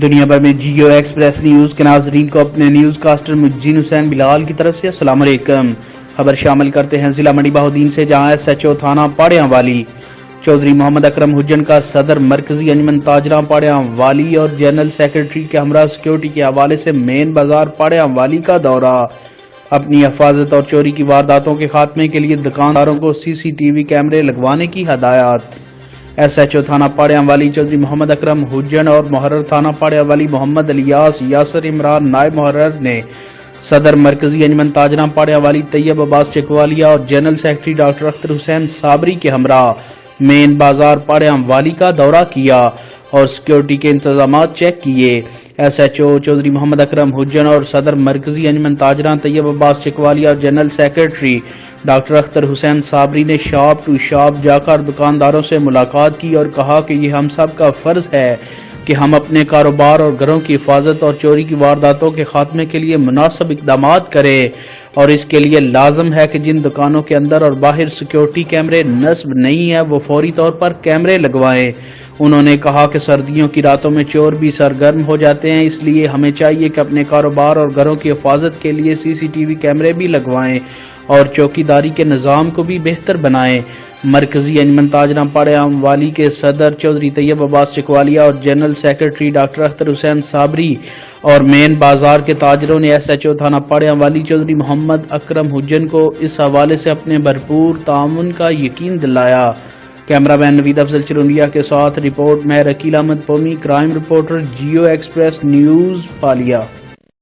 دنیا بھر میں جیو ایکسپریس نیوز کے ناظرین کو اپنے نیوز کاسٹر مجین حسین بلال کی طرف سے السلام علیکم۔ خبر شامل کرتے ہیں ضلع منڈی بہاؤالدین سے، جہاں ایس ایچ او تھانہ پاڑیاں والی چودھری محمد اکرم حجن کا صدر مرکزی انجمن تاجراں پاڑیاں والی اور جنرل سیکرٹری کے ہمراہ سیکیورٹی کے حوالے سے مین بازار پاڑیاں والی کا دورہ۔ اپنی حفاظت اور چوری کی وارداتوں کے خاتمے کے لیے دکانداروں کو سی سی ٹی وی کیمرے لگوانے کی ہدایات۔ ایس ایچ او تھانہ پاڑیاں والی چودھری محمد اکرم حجن اور محرر تھانہ پاڑیاں والی محمد الیاس یاسر عمران نائب محرر نے صدر مرکزی انجمن تاجراں پاڑیاں والی طیب عباس چکوالیا اور general secretary doctor Akhtar Hussain Sabri کے ہمراہ مین بازار پاڑیاں والی کا دورہ کیا اور سیکیورٹی کے انتظامات چیک کیے۔ ایس ایچ او چودھری محمد اکرم حجن اور صدر مرکزی انجمن تاجراں طیب عباس چکوالیا اور general secretary doctor Akhtar Hussain Sabri نے شاپ ٹو شاپ جا کر دکانداروں سے ملاقات کی اور کہا کہ یہ ہم سب کا فرض ہے کہ ہم اپنے کاروبار اور گھروں کی حفاظت اور چوری کی وارداتوں کے خاتمے کے لیے مناسب اقدامات کریں، اور اس کے لیے لازم ہے کہ جن دکانوں کے اندر اور باہر سیکیورٹی کیمرے نصب نہیں ہیں وہ فوری طور پر کیمرے لگوائیں۔ انہوں نے کہا کہ سردیوں کی راتوں میں چور بھی سرگرم ہو جاتے ہیں، اس لیے ہمیں چاہیے کہ اپنے کاروبار اور گھروں کی حفاظت کے لیے سی سی ٹی وی کیمرے بھی لگوائیں اور چوکیداری کے نظام کو بھی بہتر بنائیں۔ مرکزی انجمن تاجراں پاڑیاں والی کے صدر چودھری طیب عباس چکوالیا اور general secretary doctor Akhtar Hussain Sabri اور مین بازار کے تاجروں نے ایس ایچ او تھانہ پاڑیاں والی چودھری محمد اکرم حجن کو اس حوالے سے اپنے بھرپور تعاون کا یقین دلایا۔ کیمرہ مین نوید افضل چرونڈیا کے ساتھ report Mehr Aqeel Ahmed Pomi, crime reporter Geo express news پالیا۔